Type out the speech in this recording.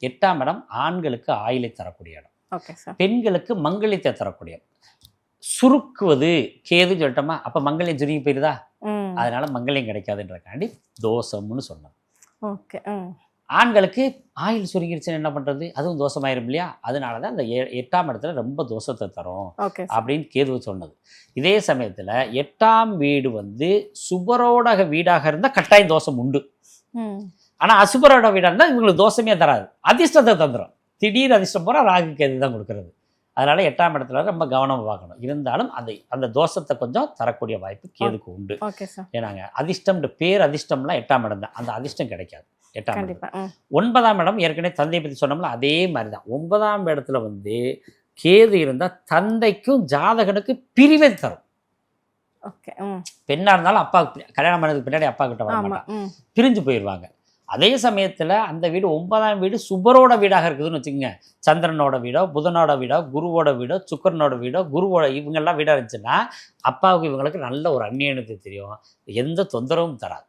8ஆம் இடம் ஆண்களுக்கு ஆயுளை தரக்கூடிய இடம், ஓகே சார். பெண்களுக்கு மங்கலியத்தை தரக்கூடிய இடம். சுருக்குவது கேதுன்னு சொல்லிட்டோமா, அப்போ மங்கல்யம் சுருங்கி போயிருதா, அதனால மங்கல்யம் கிடைக்காதுன்றக்காண்டி தோஷம்னு சொன்னோம். ஓகே. ஆண்களுக்கு ஆயுள் சுருங்கிருச்சுன்னு என்ன பண்ணுறது, அதுவும் தோஷமாயிரும் இல்லையா, அதனால தான் அந்த 8ஆம் இடத்துல ரொம்ப தோஷத்தை தரும் அப்படின்னு கேது சொன்னது. இதே சமயத்தில் 8ஆம் வீடு வந்து சுபரோட வீடாக இருந்தால் கட்டாயம் தோஷம் உண்டு. ஆனால் அசுபரோட வீடாக இருந்தால் இவங்களுக்கு தோஷமே தராது, அதிர்ஷ்டத்தை தந்துடும். திடீர் அதிர்ஷ்டம் பூரா ராகு கேது தான் கொடுக்குறது. அதனால் 8ஆம் இடத்துல ரொம்ப கவனமாக பார்க்கணும். இருந்தாலும் அந்த தோஷத்தை கொஞ்சம் தரக்கூடிய வாய்ப்பு கேதுக்கு உண்டு. ஏன்னாங்க அதிர்ஷ்டம்ன்ற பேர் அதிர்ஷ்டம்லாம் 8ஆம் இடம் தான், அந்த அதிர்ஷ்டம் கிடைக்காது 8ஆம் இடம். 9ஆம் இடம் ஏற்கனவே தந்தையை பற்றி சொன்னோம்ல, அதே மாதிரி தான். 9ஆம் இடத்துல வந்து கேது இருந்தால் தந்தைக்கும் ஜாதகனுக்கு பிரிவை தரும். பெண்ணாக இருந்தாலும் அப்பா கல்யாணம் பண்ணதுக்கு பின்னாடி அப்பா கிட்ட வர மாட்டாங்க, பிரிஞ்சு போயிடுவாங்க. அதே சமயத்தில் அந்த வீடு 9ஆம் வீடு சுபரோட வீடாக இருக்குதுன்னு வச்சுக்கோங்க, சந்திரனோட வீடோ புதனோட வீடோ குருவோட வீடோ சுக்கரனோட வீடோ குருவோட இவங்கெல்லாம் வீடாக இருந்துச்சுன்னா அப்பாவுக்கு இவங்களுக்கு நல்ல ஒரு அந்நியனுக்கு தெரியும், எந்த தொந்தரவும் தராது.